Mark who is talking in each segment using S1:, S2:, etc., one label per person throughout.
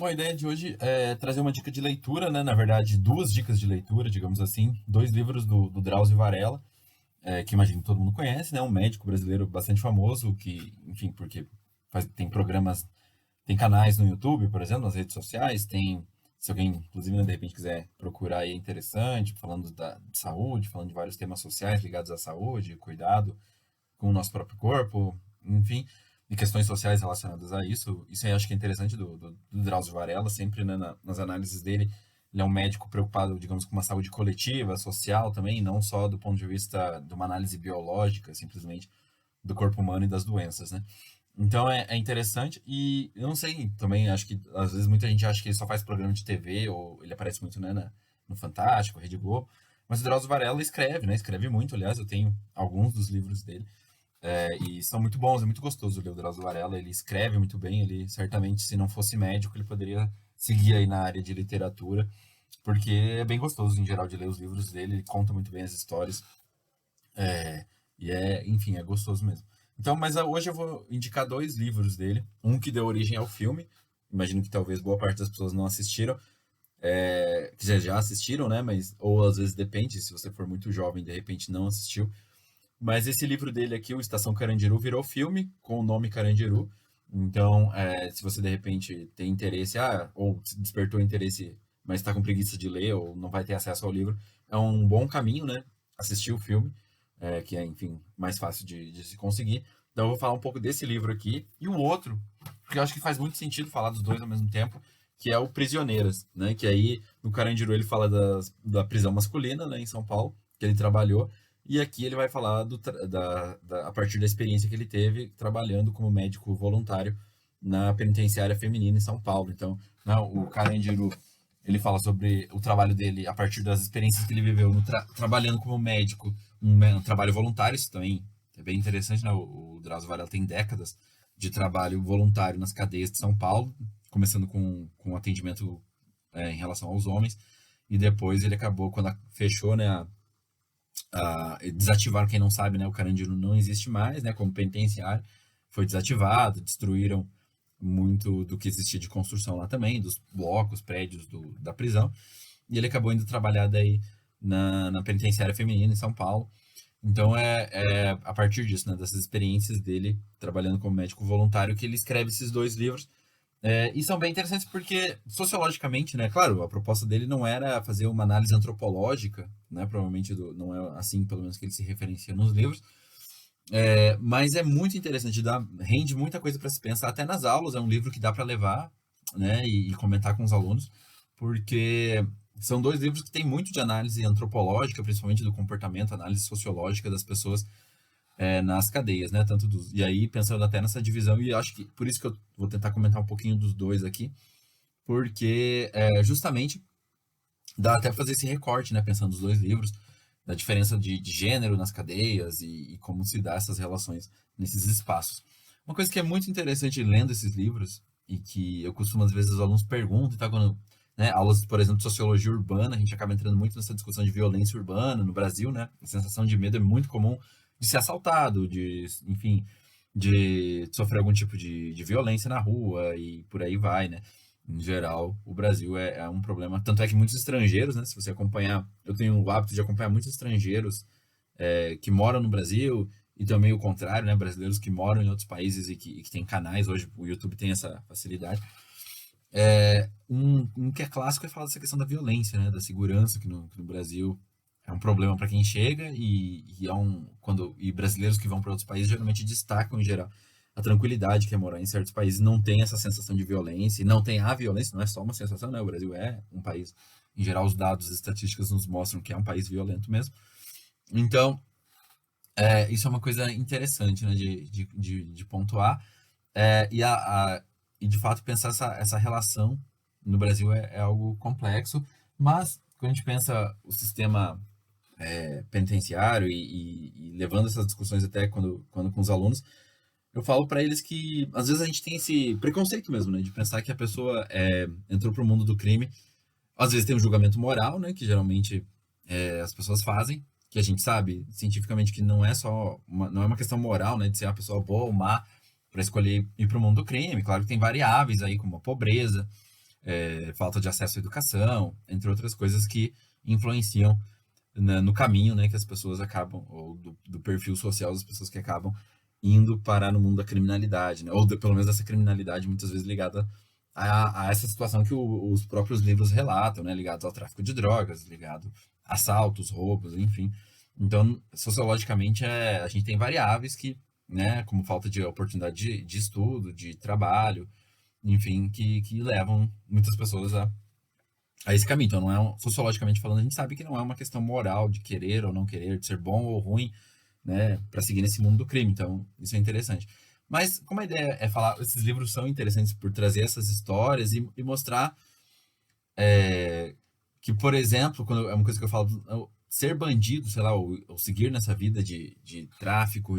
S1: Bom, a ideia de hoje é trazer uma dica de leitura, né? Na verdade, duas dicas de leitura, digamos assim. Dois livros do Drauzio Varela, que imagino que todo mundo conhece, né? Um médico brasileiro bastante famoso, que, enfim, porque tem programas, tem canais no YouTube, por exemplo, nas redes sociais, tem, se alguém, inclusive, né, de repente quiser procurar aí, é interessante, falando de saúde, falando de vários temas sociais ligados à saúde, cuidado com o nosso próprio corpo, enfim, e questões sociais relacionadas a isso. Isso aí eu acho que é interessante do Drauzio Varela, sempre, né, nas análises dele. Ele é um médico preocupado, digamos, com uma saúde coletiva, social também, não só do ponto de vista de uma análise biológica, simplesmente, do corpo humano e das doenças, né? Então é interessante e eu não sei, também acho que às vezes muita gente acha que ele só faz programa de TV ou ele aparece muito, né, no Fantástico, Rede Globo, mas o Drauzio Varela escreve, né? Escreve muito, aliás, eu tenho alguns dos livros dele. E são muito bons, é muito gostoso ler o Drauzio Varela. Ele escreve muito bem, ele certamente, se não fosse médico, ele poderia seguir aí na área de literatura, porque é bem gostoso, em geral, de ler os livros dele. Ele conta muito bem as histórias, enfim, é gostoso mesmo. Então, mas hoje eu vou indicar dois livros dele. Um que deu origem ao filme, imagino que talvez boa parte das pessoas não assistiram, que já assistiram, né? Mas, ou às vezes depende, se você for muito jovem, de repente não assistiu. Mas esse livro dele aqui, o Estação Carandiru, virou filme com o nome Carandiru. Então, se você de repente tem interesse, ou se despertou interesse, mas está com preguiça de ler ou não vai ter acesso ao livro, é um bom caminho, né? Assistir o filme, que é, enfim, mais fácil de se conseguir. Então, eu vou falar um pouco desse livro aqui. E o outro, porque eu acho que faz muito sentido falar dos dois ao mesmo tempo, que é o Prisioneiras, né? Que aí, no Carandiru, ele fala da prisão masculina, né, em São Paulo, que ele trabalhou. E aqui ele vai falar a partir da experiência que ele teve trabalhando como médico voluntário na penitenciária feminina em São Paulo. Então, né, o Carandiru, ele fala sobre o trabalho dele a partir das experiências que ele viveu trabalhando como médico, um trabalho voluntário, isso também é bem interessante, né? O Drauzio Varela tem décadas de trabalho voluntário nas cadeias de São Paulo, começando com atendimento em relação aos homens, e depois ele acabou, quando fechou, né, desativaram, quem não sabe, né, o Carandiru não existe mais, né, como penitenciário, foi desativado, destruíram muito do que existia de construção lá também, dos blocos, prédios da prisão, e ele acabou indo trabalhar daí na penitenciária feminina em São Paulo. Então é a partir disso, né, dessas experiências dele trabalhando como médico voluntário, que ele escreve esses dois livros. E são bem interessantes porque, sociologicamente, né, claro, a proposta dele não era fazer uma análise antropológica, né, provavelmente não é assim, pelo menos, que ele se referencia nos livros, mas é muito interessante, rende muita coisa para se pensar, até nas aulas, é um livro que dá para levar, né, e comentar com os alunos, porque são dois livros que têm muito de análise antropológica, principalmente do comportamento, análise sociológica das pessoas nas cadeias, né? E aí, pensando até nessa divisão, e acho que por isso que eu vou tentar comentar um pouquinho dos dois aqui, porque justamente dá até pra fazer esse recorte, né? Pensando nos dois livros, da diferença de gênero nas cadeias e como se dá essas relações nesses espaços. Uma coisa que é muito interessante lendo esses livros, e que eu costumo, às vezes, os alunos perguntam, tá? Quando, né, aulas, por exemplo, de sociologia urbana, a gente acaba entrando muito nessa discussão de violência urbana no Brasil, né? A sensação de medo é muito comum de ser assaltado, enfim, de sofrer algum tipo de violência na rua e por aí vai, né? Em geral, o Brasil é um problema. Tanto é que muitos estrangeiros, né? Se você acompanhar, eu tenho o hábito de acompanhar muitos estrangeiros que moram no Brasil e também o contrário, né? Brasileiros que moram em outros países e que têm canais. Hoje o YouTube tem essa facilidade. Um que é clássico é falar dessa questão da violência, né? Da segurança que no Brasil é um problema para quem chega e brasileiros que vão para outros países geralmente destacam em geral a tranquilidade que é morar em certos países, não tem essa sensação de violência, e não tem a violência, não é só uma sensação, né? O Brasil é um país, em geral, os dados as estatísticas nos mostram que é um país violento mesmo. Então, isso é uma coisa interessante, né, de pontuar. E de fato pensar essa relação no Brasil é algo complexo, mas quando a gente pensa o sistema penitenciário e levando essas discussões até quando com os alunos, eu falo para eles que às vezes a gente tem esse preconceito mesmo, né, de pensar que a pessoa entrou para o mundo do crime. Às vezes tem um julgamento moral, né, que geralmente as pessoas fazem, que a gente sabe cientificamente que não é só não é uma questão moral, né, de ser uma pessoa boa ou má para escolher ir para o mundo do crime. Claro que tem variáveis aí, como a pobreza, falta de acesso à educação, entre outras coisas que influenciam no caminho, né, que as pessoas acabam, ou do perfil social das pessoas que acabam indo parar no mundo da criminalidade, né, ou pelo menos dessa criminalidade muitas vezes ligada a essa situação que os próprios livros relatam, né, ligados ao tráfico de drogas, ligado a assaltos, roubos, enfim. Então, sociologicamente, a gente tem variáveis que, né, como falta de oportunidade de estudo, de trabalho, enfim, que levam muitas pessoas a esse caminho. Então, não é sociologicamente falando, a gente sabe que não é uma questão moral de querer ou não querer, de ser bom ou ruim, né, para seguir nesse mundo do crime. Então, isso é interessante. Mas, como a ideia é falar, esses livros são interessantes por trazer essas histórias e mostrar que, por exemplo, quando é uma coisa que eu falo, ser bandido, sei lá, ou seguir nessa vida de tráfico,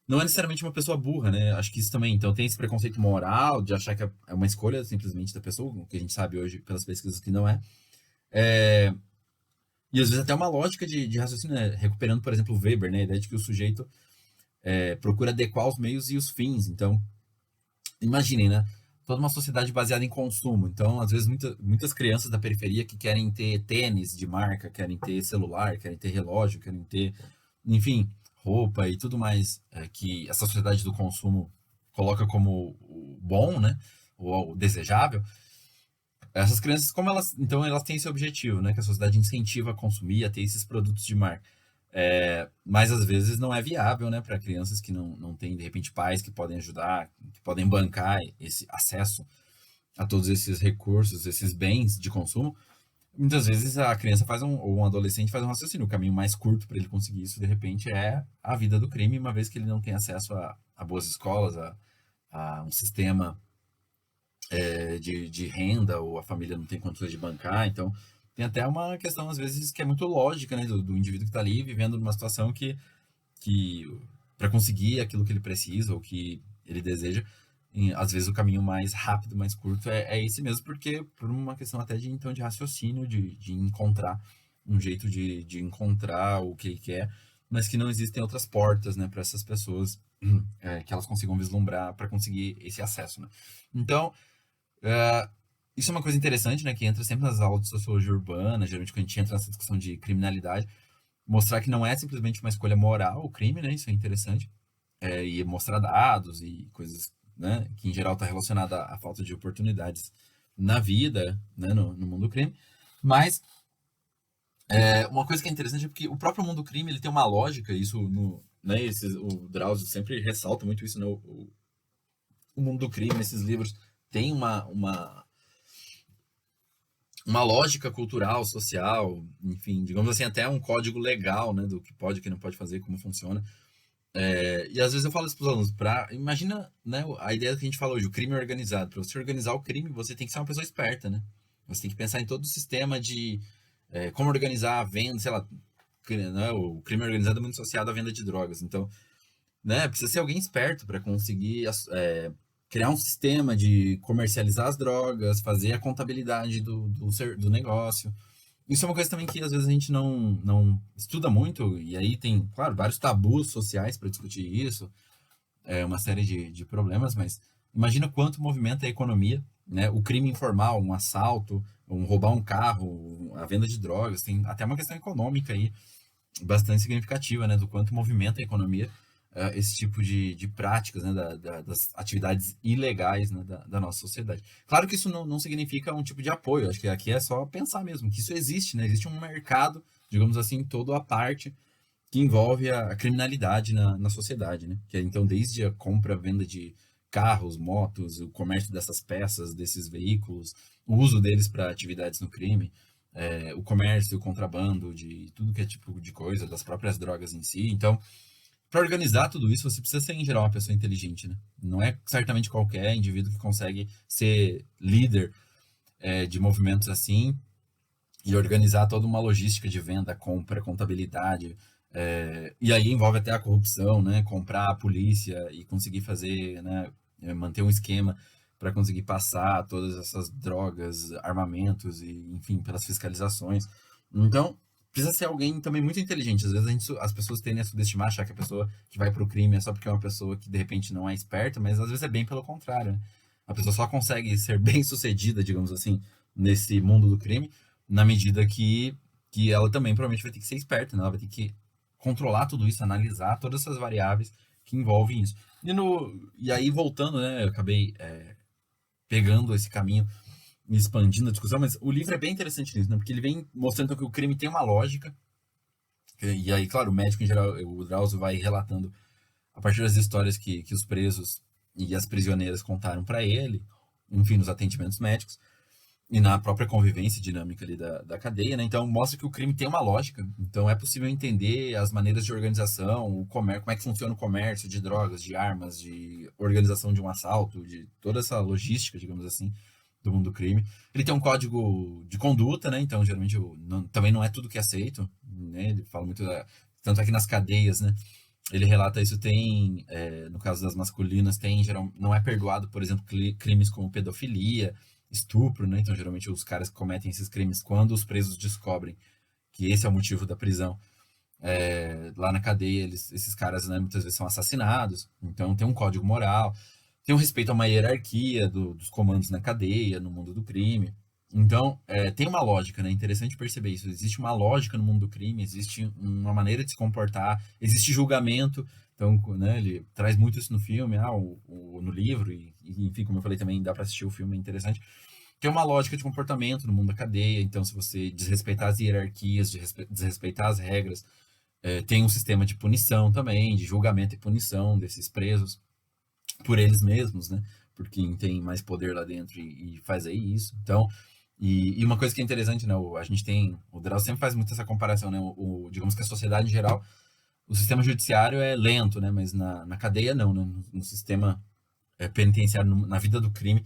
S1: não é necessariamente uma pessoa burra, né? Acho que isso também. Então, tem esse preconceito moral de achar que é uma escolha simplesmente da pessoa, o que a gente sabe hoje pelas pesquisas que não é. É, e às vezes até uma lógica de raciocínio, né? Recuperando, por exemplo, o Weber, né? A ideia de que o sujeito procura adequar os meios e os fins. Então, imaginem, né? Toda uma sociedade baseada em consumo. Então, às vezes, muitas crianças da periferia que querem ter tênis de marca, querem ter celular, querem ter relógio, querem ter, enfim, roupa e tudo mais que essa sociedade do consumo coloca como o bom, né? O desejável. Essas crianças, como elas, então, elas têm esse objetivo, né? Que a sociedade incentiva a consumir, a ter esses produtos de marca. Mas às vezes não é viável, né, para crianças que não têm, de repente, pais que podem ajudar, que podem bancar esse acesso a todos esses recursos, esses bens de consumo. Muitas vezes a criança ou um adolescente faz um raciocínio. O caminho mais curto para ele conseguir isso, de repente, é a vida do crime, uma vez que ele não tem acesso a boas escolas, a um sistema de renda, ou a família não tem condições de bancar. Então, tem até uma questão, às vezes, que é muito lógica, né, do indivíduo que está ali vivendo numa situação que para conseguir aquilo que ele precisa ou que ele deseja, às vezes o caminho mais rápido, mais curto é esse mesmo, porque por uma questão até de raciocínio, de encontrar um jeito de encontrar o que ele quer, mas que não existem outras portas, né, para essas pessoas que elas consigam vislumbrar para conseguir esse acesso, né? Então, isso é uma coisa interessante, né, que entra sempre nas aulas de sociologia urbana, geralmente quando a gente entra nessa discussão de criminalidade, mostrar que não é simplesmente uma escolha moral o crime, né? Isso é interessante. E mostrar dados e coisas, né? Que em geral está relacionada à falta de oportunidades na vida, né? No mundo do crime. Mas uma coisa que é interessante é porque o próprio mundo do crime ele tem uma lógica, isso né? O Drauzio sempre ressalta muito isso, né? O mundo do crime, nesses livros, tem uma lógica cultural, social, enfim, digamos assim, até um código legal, né, do que pode e que não pode fazer, como funciona. E às vezes eu falo isso para os alunos, imagina, né, a ideia que a gente falou hoje, o crime organizado. Para você organizar o crime, você tem que ser uma pessoa esperta, né? Você tem que pensar em todo o sistema de como organizar a venda, sei lá, né, o crime organizado é muito associado à venda de drogas. Então, né, precisa ser alguém esperto para conseguir criar um sistema de comercializar as drogas, fazer a contabilidade do negócio. Isso é uma coisa também que às vezes a gente não estuda muito, e aí tem, claro, vários tabus sociais para discutir isso, uma série de problemas, mas imagina quanto movimenta a economia, né? O crime informal, um assalto, roubar um carro, a venda de drogas, tem até uma questão econômica aí bastante significativa, né? Do quanto movimenta a economia esse tipo de práticas, né, das atividades ilegais, né, da nossa sociedade. Claro que isso não significa um tipo de apoio, acho que aqui é só pensar mesmo, que isso existe, né, existe um mercado, digamos assim, todo à parte, que envolve a criminalidade na sociedade, né, que é, então, desde a compra, venda de carros, motos, o comércio dessas peças, desses veículos, o uso deles para atividades no crime, o comércio, o contrabando de tudo que é tipo de coisa, das próprias drogas em si, então para organizar tudo isso, você precisa ser, em geral, uma pessoa inteligente, né? Não é certamente qualquer indivíduo que consegue ser líder de movimentos assim e organizar toda uma logística de venda, compra, contabilidade. E aí envolve até a corrupção, né? Comprar a polícia e conseguir fazer, né? Manter um esquema para conseguir passar todas essas drogas, armamentos e, enfim, pelas fiscalizações. Então, precisa ser alguém também muito inteligente. Às vezes as pessoas tendem a subestimar, achar que a pessoa que vai pro crime é só porque é uma pessoa que de repente não é esperta, mas às vezes é bem pelo contrário, né? A pessoa só consegue ser bem-sucedida, digamos assim, nesse mundo do crime, na medida que ela também provavelmente vai ter que ser esperta, né? Ela vai ter que controlar tudo isso, analisar todas essas variáveis que envolvem isso. E aí, voltando, né? Eu acabei pegando esse caminho e expandindo a discussão, mas o livro é bem interessante nisso, né? Porque ele vem mostrando que o crime tem uma lógica, e aí, claro, o médico em geral, o Drauzio vai relatando a partir das histórias que os presos e as prisioneiras contaram para ele, enfim, nos atendimentos médicos e na própria convivência dinâmica ali da cadeia, né? Então mostra que o crime tem uma lógica, então é possível entender as maneiras de organização, o comércio, como é que funciona o comércio de drogas, de armas, de organização de um assalto, de toda essa logística, digamos assim, do mundo do crime. Ele tem um código de conduta, né? Então geralmente também não é tudo que é aceito, né? Ele fala muito tanto aqui nas cadeias, né? Ele relata isso, tem, no caso das masculinas, tem, geral, não é perdoado, por exemplo, crimes como pedofilia, estupro, né? Então, geralmente, os caras que cometem esses crimes, quando os presos descobrem que esse é o motivo da prisão, lá na cadeia, esses caras, né, muitas vezes são assassinados. Então, tem um código moral, tem um respeito a uma hierarquia dos comandos na cadeia, no mundo do crime. Então, tem uma lógica, né? É interessante perceber isso. Existe uma lógica no mundo do crime, existe uma maneira de se comportar, existe julgamento. Então, né, ele traz muito isso no filme, no livro, enfim, como eu falei também, dá para assistir o filme, é interessante. Tem uma lógica de comportamento no mundo da cadeia, então, se você desrespeitar as hierarquias, desrespeitar as regras, tem um sistema de punição também, de julgamento e punição desses presos por eles mesmos, né? Por quem tem mais poder lá dentro e faz aí isso. Então, e uma coisa que é interessante, né? A gente tem. O Drauzio sempre faz muito essa comparação, né? Digamos que a sociedade em geral, o sistema judiciário é lento, né? Mas na cadeia não, né? No sistema penitenciário, na vida do crime,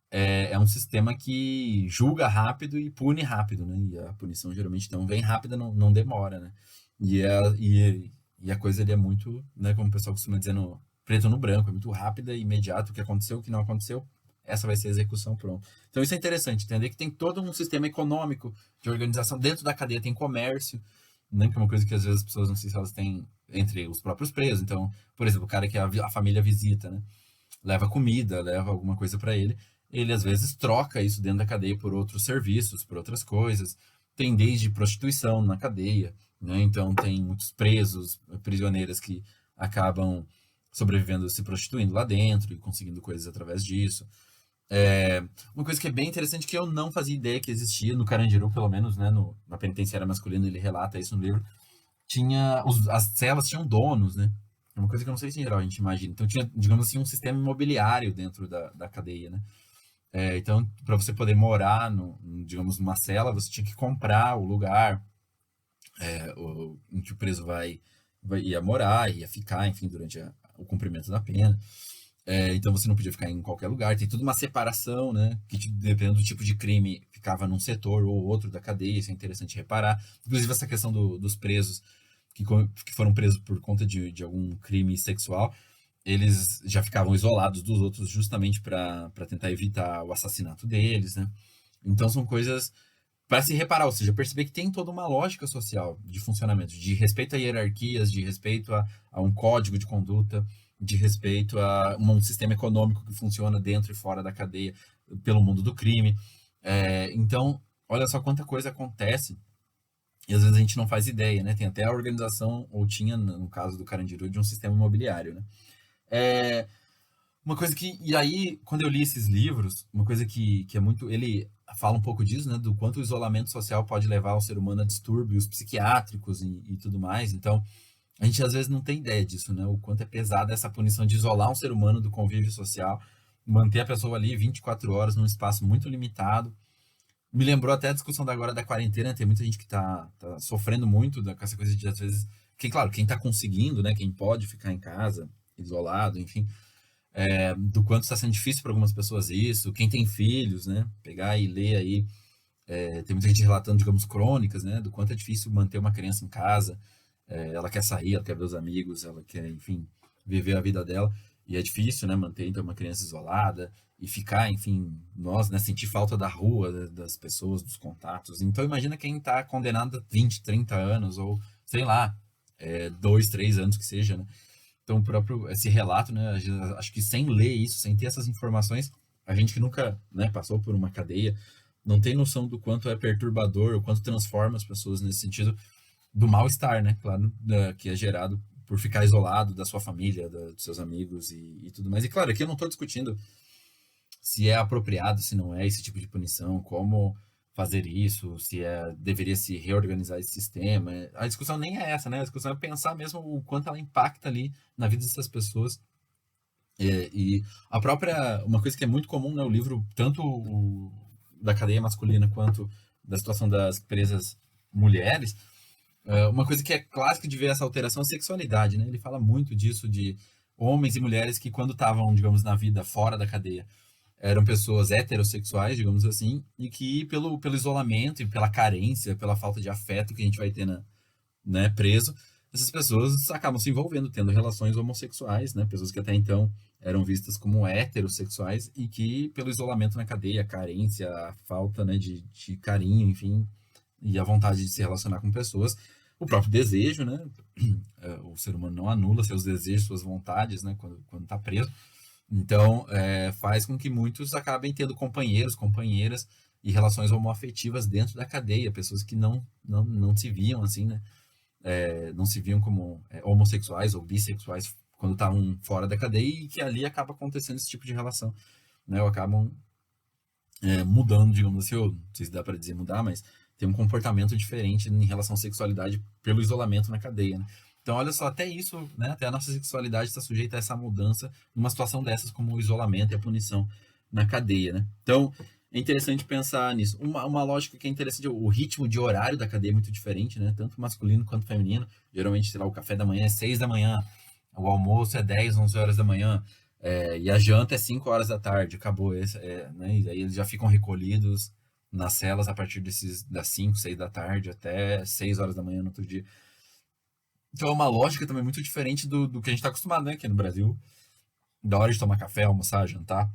S1: é um sistema que julga rápido e pune rápido, né? E a punição geralmente então vem rápida, não demora, né? E a coisa ali é muito, né? Como o pessoal costuma dizer, no preto no branco, é muito rápida e imediato. O que aconteceu, o que não aconteceu, essa vai ser a execução, pronto. Então isso é interessante, entender que tem todo um sistema econômico de organização. Dentro da cadeia tem comércio, né? Que é uma coisa que às vezes as pessoas não sei se elas têm entre os próprios presos. Então, por exemplo, o cara que a família visita, né? Leva comida, leva alguma coisa para ele às vezes troca isso dentro da cadeia por outros serviços, por outras coisas. Tem desde prostituição na cadeia, né? Então tem muitos presos, prisioneiras que acabam sobrevivendo se prostituindo lá dentro e conseguindo coisas através disso. Uma coisa que é bem interessante que eu não fazia ideia que existia no Carandiru, pelo menos, né, na penitenciária masculina, ele relata isso no livro. As celas tinham donos, né? É uma coisa que eu não sei se em geral a gente imagina. Então tinha, digamos assim, um sistema imobiliário dentro da cadeia, né? Então, para você poder morar, digamos, numa cela, você tinha que comprar o lugar em que o preso ia morar, ia ficar, enfim, durante o cumprimento da pena. Então você não podia ficar em qualquer lugar. Tem toda uma separação, né? Que dependendo do tipo de crime, ficava num setor ou outro da cadeia. Isso é interessante reparar. Inclusive essa questão dos presos que foram presos por conta de algum crime sexual, eles já ficavam isolados dos outros justamente para tentar evitar o assassinato deles, né? Então são coisas para se reparar, ou seja, perceber que tem toda uma lógica social de funcionamento, de respeito a hierarquias, de respeito a um código de conduta, de respeito a um sistema econômico que funciona dentro e fora da cadeia pelo mundo do crime. Então, olha só quanta coisa acontece e às vezes a gente não faz ideia, né? Tem até a organização, ou tinha, no caso do Carandiru, de um sistema imobiliário, né? É, uma coisa que. E aí, quando eu li esses livros, uma coisa que é muito. Ele fala um pouco disso, né? Do quanto o isolamento social pode levar o ser humano a distúrbios psiquiátricos e tudo mais. Então, a gente às vezes não tem ideia disso, né? O quanto é pesada essa punição de isolar um ser humano do convívio social, manter a pessoa ali 24 horas num espaço muito limitado. Me lembrou até a discussão da agora da quarentena, tem muita gente que tá sofrendo muito com essa coisa de, às vezes. Que, claro, quem tá conseguindo, né? Quem pode ficar em casa, isolado, enfim do quanto está sendo difícil para algumas pessoas isso, quem tem filhos, né? Pegar e ler aí, tem muita gente relatando, digamos, crônicas, né? Do quanto é difícil manter uma criança em casa, ela quer sair, ela quer ver os amigos, ela quer, enfim, viver a vida dela, e é difícil, né? Manter, então, uma criança isolada e ficar, enfim, nós, né? Sentir falta da rua, das pessoas, dos contatos. Então, imagina quem está condenado a 20, 30 anos, ou, sei lá, 2, 3 anos que seja, né? Então, o próprio esse relato, né? Acho que sem ler isso, sem ter essas informações, a gente que nunca, né, passou por uma cadeia não tem noção do quanto é perturbador, o quanto transforma as pessoas nesse sentido do mal-estar, né? Claro, que é gerado por ficar isolado da sua família, dos seus amigos e tudo mais. E claro, aqui eu não estou discutindo se é apropriado, se não é esse tipo de punição, como fazer isso, se deveria se reorganizar esse sistema. A discussão nem é essa, né? A discussão é pensar mesmo o quanto ela impacta ali na vida dessas pessoas. E a própria, uma coisa que é muito comum, né? O livro, tanto da cadeia masculina quanto da situação das presas mulheres, uma coisa que é clássica de ver essa alteração é a sexualidade, né? Ele fala muito disso, de homens e mulheres que quando estavam, digamos, na vida fora da cadeia, eram pessoas heterossexuais, digamos assim, e que pelo isolamento e pela carência, pela falta de afeto que a gente vai ter né, preso, essas pessoas acabam se envolvendo, tendo relações homossexuais, né? Pessoas que até então eram vistas como heterossexuais e que pelo isolamento na cadeia, a carência, a falta, né, de carinho, enfim, e a vontade de se relacionar com pessoas, o próprio desejo, né? O ser humano não anula seus desejos, suas vontades, né? Quando está preso. Então, faz com que muitos acabem tendo companheiros, companheiras e relações homoafetivas dentro da cadeia, pessoas que não se viam assim, né? Não se viam como homossexuais ou bissexuais quando estavam fora da cadeia e que ali acaba acontecendo esse tipo de relação, né? Ou acabam mudando, digamos assim, ou não sei se dá para dizer mudar, mas tem um comportamento diferente em relação à sexualidade pelo isolamento na cadeia, né? Então, olha só, até isso, né? Até a nossa sexualidade está sujeita a essa mudança numa situação dessas como o isolamento e a punição na cadeia, né? Então, é interessante pensar nisso. Uma lógica que é interessante, o ritmo de horário da cadeia é muito diferente, né? Tanto masculino quanto feminino. Geralmente, sei lá, o café da manhã é 6 da manhã, o almoço é 10, 11 horas da manhã, e a janta é 5 horas da tarde, acabou esse, né? E aí eles já ficam recolhidos nas celas a partir das 5, 6 da tarde até 6 horas da manhã no outro dia. Então é uma lógica também muito diferente do que a gente está acostumado, né? Aqui no Brasil, da hora de tomar café, almoçar, jantar.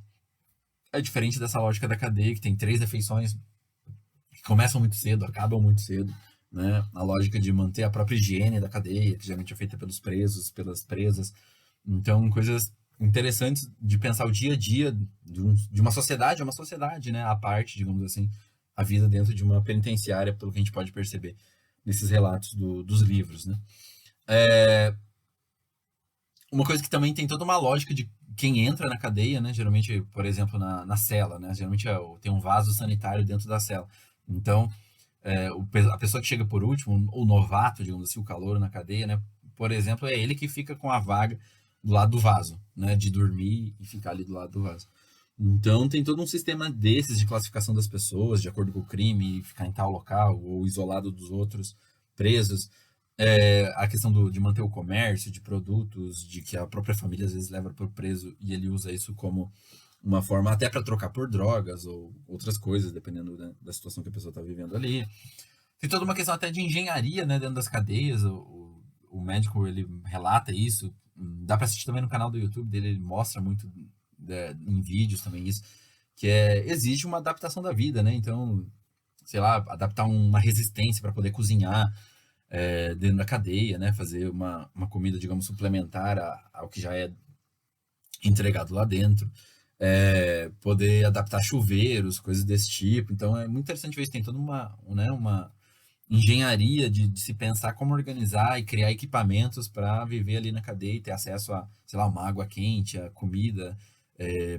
S1: É diferente dessa lógica da cadeia, que tem 3 refeições que começam muito cedo, acabam muito cedo, né? A lógica de manter a própria higiene da cadeia, que geralmente é feita pelos presos, pelas presas. Então, coisas interessantes de pensar o dia a dia de uma sociedade, né? À parte, digamos assim, a vida dentro de uma penitenciária, pelo que a gente pode perceber nesses relatos dos livros, né? Uma coisa que também tem toda uma lógica de quem entra na cadeia, né? Geralmente, por exemplo, na cela, né? Geralmente tem um vaso sanitário dentro da cela. Então, a pessoa que chega por último, o novato, digamos assim, o calouro na cadeia, né? Por exemplo, é ele que fica com a vaga do lado do vaso, né? De dormir e ficar ali do lado do vaso. Então, tem todo um sistema desses de classificação das pessoas, de acordo com o crime, ficar em tal local ou isolado dos outros presos. A questão de manter o comércio de produtos, de que a própria família às vezes leva para o preso e ele usa isso como uma forma até para trocar por drogas ou outras coisas, dependendo, né, da situação que a pessoa está vivendo ali. Tem toda uma questão até de engenharia, né, dentro das cadeias. O médico ele relata isso. Dá para assistir também no canal do YouTube dele, ele mostra muito em vídeos também isso, que exige uma adaptação da vida, né? Então, sei lá, adaptar uma resistência para poder cozinhar dentro da cadeia, né? Fazer uma comida, digamos, suplementar ao que já é entregado lá dentro. Poder adaptar chuveiros, coisas desse tipo. Então é muito interessante ver isso. Tem toda uma engenharia de se pensar como organizar e criar equipamentos para viver ali na cadeia e ter acesso a, sei lá, uma água quente, a comida,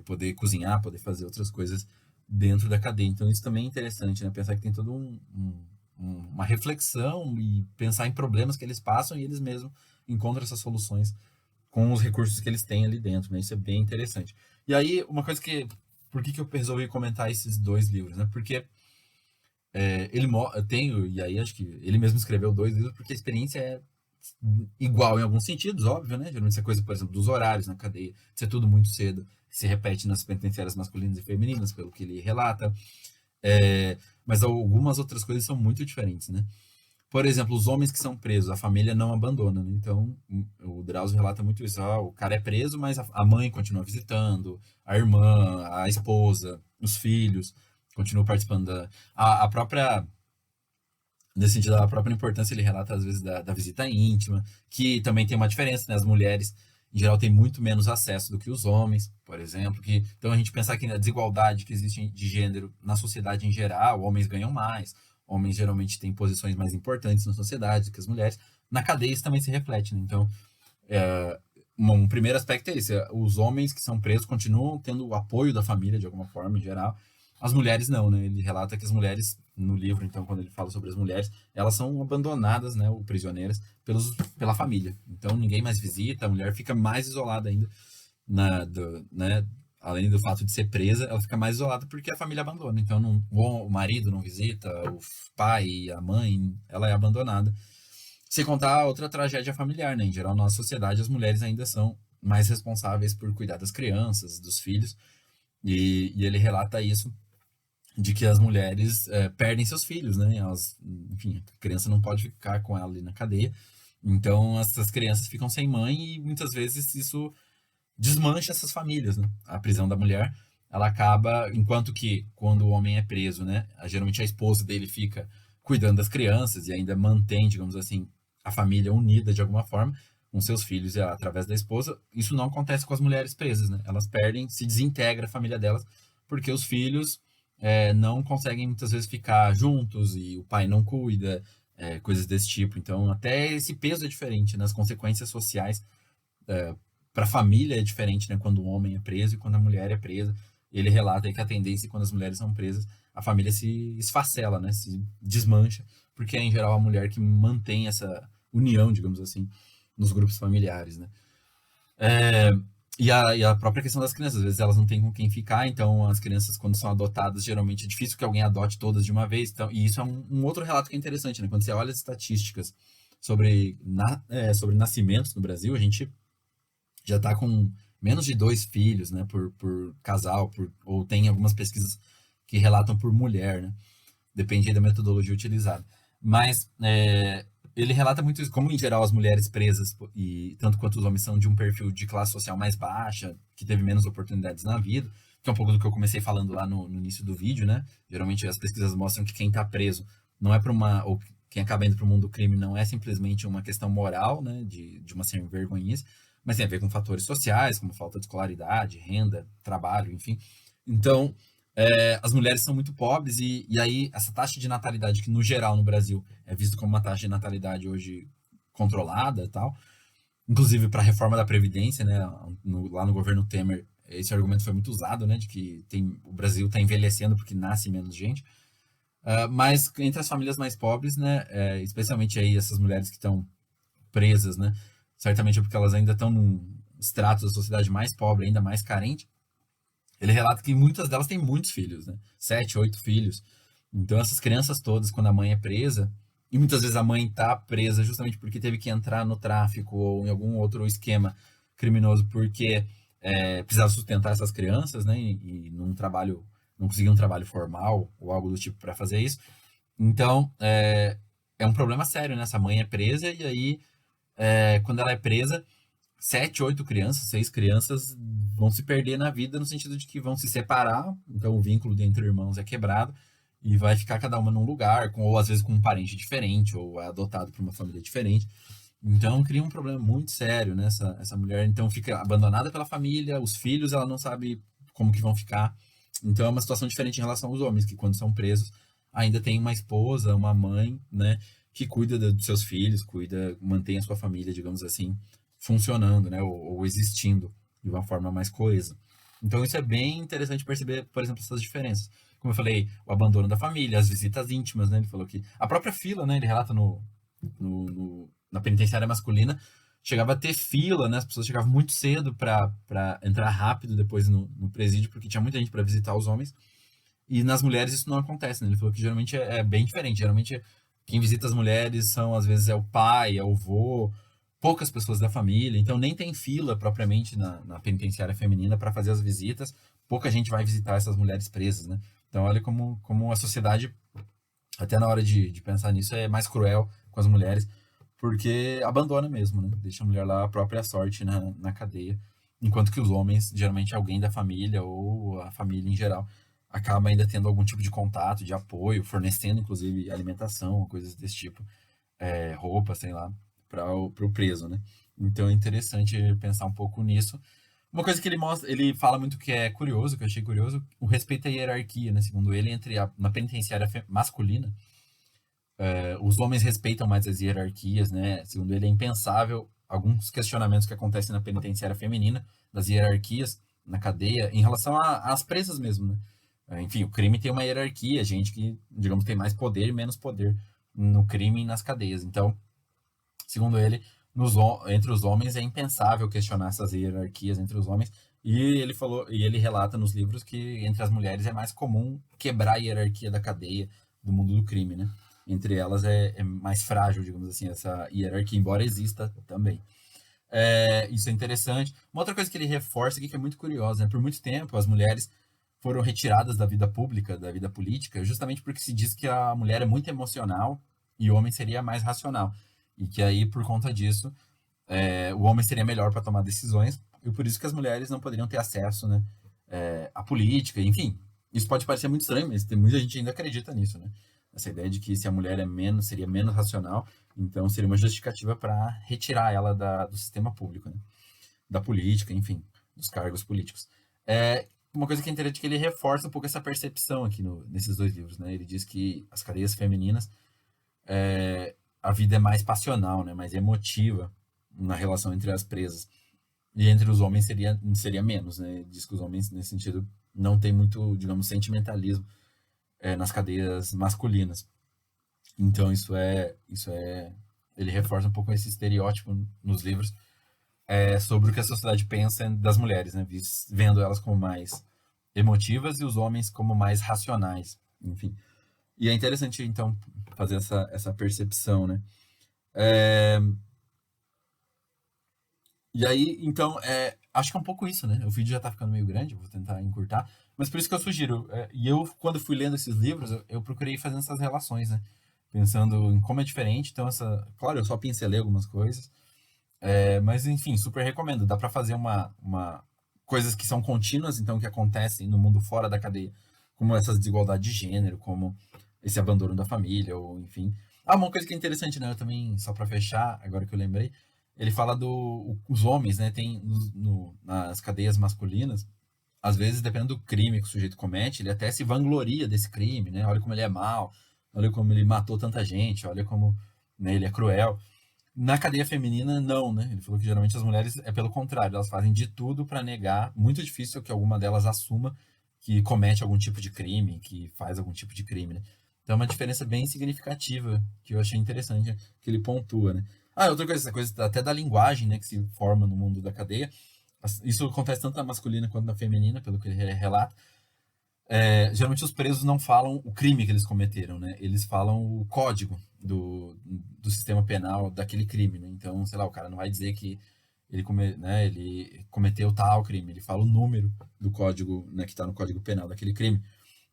S1: poder cozinhar, poder fazer outras coisas dentro da cadeia. Então isso também é interessante, né? Pensar que tem todo uma reflexão e pensar em problemas que eles passam e eles mesmos encontram essas soluções com os recursos que eles têm ali dentro, né? Isso é bem interessante. E aí, uma coisa por que eu resolvi comentar esses 2 livros, né? Porque eu tenho, e aí acho que ele mesmo escreveu 2 livros, porque a experiência é igual em alguns sentidos, óbvio, né? Geralmente essa coisa, por exemplo, dos horários na cadeia, de ser tudo muito cedo, que se repete nas penitenciárias masculinas e femininas, pelo que ele relata. Mas algumas outras coisas são muito diferentes, né? Por exemplo, os homens que são presos, a família não abandona, né? Então, o Drauzio relata muito isso. O cara é preso, mas a mãe continua visitando, a irmã, a esposa, os filhos continuam participando a própria, nesse sentido, a própria importância, ele relata às vezes da visita íntima, que também tem uma diferença, né? As mulheres em geral, têm muito menos acesso do que os homens, por exemplo. Então, a gente pensar que a desigualdade que existe de gênero na sociedade em geral, homens ganham mais, homens geralmente têm posições mais importantes na sociedade do que as mulheres. Na cadeia isso também se reflete, né? Então, é, um primeiro aspecto é esse: os homens que são presos continuam tendo o apoio da família, de alguma forma, em geral. As mulheres não, né? Ele relata que as mulheres, no livro, então, quando ele fala sobre as mulheres, elas são abandonadas, né, ou prisioneiras, pela família. Então, ninguém mais visita, a mulher fica mais isolada ainda, né? Além do fato de ser presa, ela fica mais isolada porque a família abandona. Então, o marido não visita, o pai, a mãe, ela é abandonada. Sem contar a outra tragédia familiar, né? Em geral, na nossa sociedade, as mulheres ainda são mais responsáveis por cuidar das crianças, dos filhos. E ele relata isso, de que as mulheres perdem seus filhos, né? Elas, enfim, a criança não pode ficar com ela ali na cadeia. Então, essas crianças ficam sem mãe e muitas vezes isso desmancha essas famílias, né? A prisão da mulher, ela acaba, enquanto que quando o homem é preso, né? Geralmente a esposa dele fica cuidando das crianças e ainda mantém, digamos assim, a família unida de alguma forma com seus filhos e através da esposa. Isso não acontece com as mulheres presas, né? Elas perdem, se desintegra a família delas porque os filhos não conseguem muitas vezes ficar juntos e o pai não cuida, coisas desse tipo. Então, até esse peso é diferente, nas consequências sociais para a família é diferente, né? Quando o homem é preso e quando a mulher é presa. Ele relata aí que a tendência, quando as mulheres são presas, a família se esfacela, né? Se desmancha, porque é em geral a mulher que mantém essa união, digamos assim, nos grupos familiares, né? É, e a própria questão das crianças, às vezes elas não têm com quem ficar, então as crianças, quando são adotadas, geralmente é difícil que alguém adote todas de uma vez. Então, e isso é um outro relato que é interessante, né? Quando você olha as estatísticas sobre nascimentos no Brasil, a gente já está com menos de 2 filhos, né, por casal, ou tem algumas pesquisas que relatam por mulher, né? Depende aí da metodologia utilizada. Mas ele relata muito isso, como em geral as mulheres presas, e tanto quanto os homens, são de um perfil de classe social mais baixa, que teve menos oportunidades na vida, que é um pouco do que eu comecei falando lá no início do vídeo, né? Geralmente as pesquisas mostram que quem está preso não é para ou quem acaba indo para o mundo do crime não é simplesmente uma questão moral, né, de uma sem vergonhice, mas tem a ver com fatores sociais, como falta de escolaridade, renda, trabalho, enfim. Então, as mulheres são muito pobres e aí essa taxa de natalidade, que no geral no Brasil é visto como uma taxa de natalidade hoje controlada e tal, inclusive para a reforma da Previdência, né, lá no governo Temer, esse argumento foi muito usado, né, de que o Brasil está envelhecendo porque nasce menos gente. Mas entre as famílias mais pobres, né, especialmente aí essas mulheres que estão presas, né, certamente é porque elas ainda estão num extrato da sociedade mais pobre, ainda mais carente. Ele relata que muitas delas têm muitos filhos, né? 7, 8 filhos. Então, essas crianças todas, quando a mãe é presa, e muitas vezes a mãe está presa justamente porque teve que entrar no tráfico ou em algum outro esquema criminoso, porque precisava sustentar essas crianças, né? E num trabalho, não conseguia um trabalho formal ou algo do tipo para fazer isso. Então, é um problema sério, né? Essa mãe é presa e aí, quando ela é presa, 7, 8 crianças, 6 crianças vão se perder na vida no sentido de que vão se separar, então o vínculo entre irmãos é quebrado e vai ficar cada uma num lugar, ou às vezes com um parente diferente, ou é adotado por uma família diferente. Então cria um problema muito sério, né? Essa mulher então fica abandonada pela família, os filhos ela não sabe como que vão ficar. Então é uma situação diferente em relação aos homens, que quando são presos ainda tem uma esposa, uma mãe, né? Que cuida dos seus filhos, mantém a sua família, digamos assim, funcionando, né, ou existindo de uma forma mais coesa. Então isso é bem interessante perceber, por exemplo, essas diferenças. Como eu falei, o abandono da família, as visitas íntimas, né? Ele falou que a própria fila, né? Ele relata na penitenciária masculina, chegava a ter fila, né? As pessoas chegavam muito cedo para entrar rápido depois no presídio, porque tinha muita gente para visitar os homens. E nas mulheres isso não acontece, né? Ele falou que geralmente é bem diferente. Geralmente quem visita as mulheres às vezes, é o pai, é o vô, poucas pessoas da família. Então nem tem fila propriamente na penitenciária feminina para fazer as visitas. Pouca gente vai visitar essas mulheres presas, né? Então olha como a sociedade, até na hora de pensar nisso, é mais cruel com as mulheres, porque abandona mesmo, né? Deixa a mulher lá à própria sorte na cadeia. Enquanto que os homens, geralmente alguém da família ou a família em geral, acaba ainda tendo algum tipo de contato, de apoio, fornecendo inclusive alimentação, coisas desse tipo, roupa, sei lá, para o preso, né? Então é interessante pensar um pouco nisso. Uma coisa que ele mostra, ele fala muito que é curioso, que eu achei curioso, o respeito à hierarquia, né? Segundo ele, na penitenciária masculina, os homens respeitam mais as hierarquias, né? Segundo ele, é impensável alguns questionamentos que acontecem na penitenciária feminina, das hierarquias na cadeia, em relação às presas mesmo, né? Enfim, o crime tem uma hierarquia, gente que, digamos, tem mais poder e menos poder no crime e nas cadeias. Então, segundo ele, entre os homens é impensável questionar essas hierarquias entre os homens. E ele falou, e ele relata nos livros que entre as mulheres é mais comum quebrar a hierarquia da cadeia do mundo do crime, né? Entre elas é mais frágil, digamos assim, essa hierarquia, embora exista também. Isso é interessante. Uma outra coisa que ele reforça aqui que é muito curiosa, né? Por muito tempo as mulheres foram retiradas da vida pública, da vida política, justamente porque se diz que a mulher é muito emocional e o homem seria mais racional. E que aí, por conta disso, o homem seria melhor para tomar decisões, e por isso que as mulheres não poderiam ter acesso, né, à política, enfim. Isso pode parecer muito estranho, mas tem muita gente que ainda acredita nisso, né? Essa ideia de que se a mulher seria menos racional, então seria uma justificativa para retirar ela do sistema público, né? Da política, enfim, dos cargos políticos. Uma coisa que é interessante é que ele reforça um pouco essa percepção aqui nesses dois livros, né? Ele diz que as cadeias femininas, a vida é mais passional, né? Mais emotiva na relação entre as presas. E entre os homens seria menos, né? Diz que os homens, nesse sentido, não tem muito, digamos, sentimentalismo nas cadeias masculinas. Então, ele reforça um pouco esse estereótipo nos livros sobre o que a sociedade pensa das mulheres, né? Vendo elas como mais emotivas e os homens como mais racionais, enfim. E é interessante, então, fazer essa percepção, né? E aí, então, acho que é um pouco isso, né? O vídeo já tá ficando meio grande, eu vou tentar encurtar. Mas por isso que eu sugiro. E eu, quando fui lendo esses livros, eu procurei fazendo essas relações, né? Pensando em como é diferente. Então, claro, eu só pincelei algumas coisas. Mas, enfim, super recomendo. Dá pra fazer coisas que são contínuas, então, que acontecem no mundo fora da cadeia. Como essas desigualdades de gênero, como esse abandono da família, ou enfim. Uma coisa que é interessante, né? Eu também, só pra fechar, agora que eu lembrei, ele fala os homens, né? Tem nas cadeias masculinas, às vezes, dependendo do crime que o sujeito comete, ele até se vangloria desse crime, né? Olha como ele é mau, olha como ele matou tanta gente, olha como, né, ele é cruel. Na cadeia feminina, não, né? Ele falou que geralmente as mulheres é pelo contrário, elas fazem de tudo para negar. Muito difícil que alguma delas assuma que comete algum tipo de crime, que faz algum tipo de crime, né? Então é uma diferença bem significativa que eu achei interessante que ele pontua, né? Outra coisa, essa coisa até da linguagem, né, que se forma no mundo da cadeia. Isso acontece tanto na masculina quanto na feminina, pelo que ele relata. Geralmente os presos não falam o crime que eles cometeram, né? Eles falam o código do sistema penal daquele crime, né? Então, sei lá, o cara não vai dizer que ele cometeu tal crime, ele fala o número do código, né, que está no código penal daquele crime.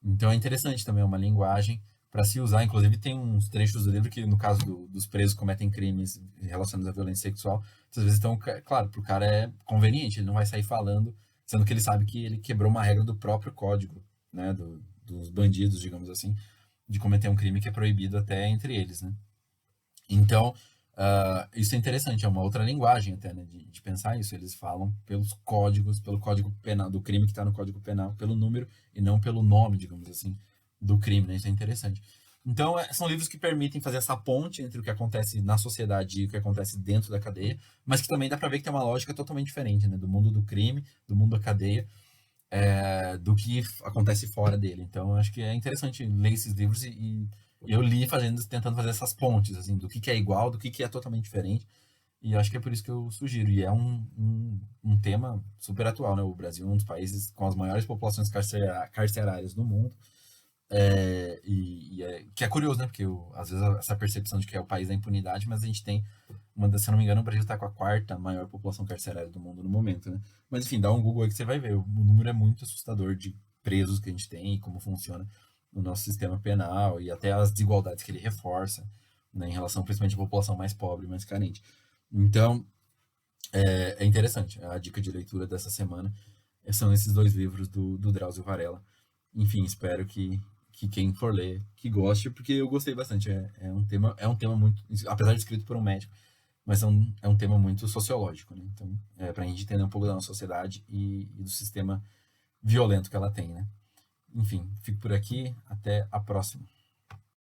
S1: Então é interessante também, é uma linguagem para se usar. Inclusive tem uns trechos do livro que, no caso dos presos que cometem crimes relacionados à violência sexual, às vezes então, claro, para o cara é conveniente, ele não vai sair falando, sendo que ele sabe que ele quebrou uma regra do próprio código, né, dos bandidos, digamos assim, de cometer um crime que é proibido até entre eles, né? Então, isso é interessante, é uma outra linguagem até, né, de pensar isso. Eles falam pelos códigos, pelo código penal, do crime que está no código penal, pelo número e não pelo nome, digamos assim, do crime, né? Isso é interessante. Então, são livros que permitem fazer essa ponte entre o que acontece na sociedade e o que acontece dentro da cadeia, mas que também dá para ver que tem uma lógica totalmente diferente, né? Do mundo do crime, do mundo da cadeia, do que acontece fora dele. Então, eu acho que é interessante ler esses livros e eu li tentando fazer essas pontes, assim, do que é igual, do que é totalmente diferente. E acho que é por isso que eu sugiro. E é um tema super atual, né? O Brasil é um dos países com as maiores populações carcerárias do mundo. Que é curioso, né? Porque às vezes essa percepção de que é o país da impunidade, mas a gente tem, se eu não me engano, o Brasil está com a quarta maior população carcerária do mundo no momento, né? Mas enfim, dá um Google aí que você vai ver. O número é muito assustador de presos que a gente tem e como funciona o nosso sistema penal e até as desigualdades que ele reforça, né, em relação principalmente à população mais pobre, mais carente. Então, é interessante. A dica de leitura dessa semana são esses dois livros do Drauzio Varela. Enfim, espero que quem for ler, que goste, porque eu gostei bastante. É um tema muito, apesar de escrito por um médico, mas é um tema muito sociológico, né? Então, para a gente entender um pouco da nossa sociedade e do sistema violento que ela tem, né? Enfim, fico por aqui, até a próxima.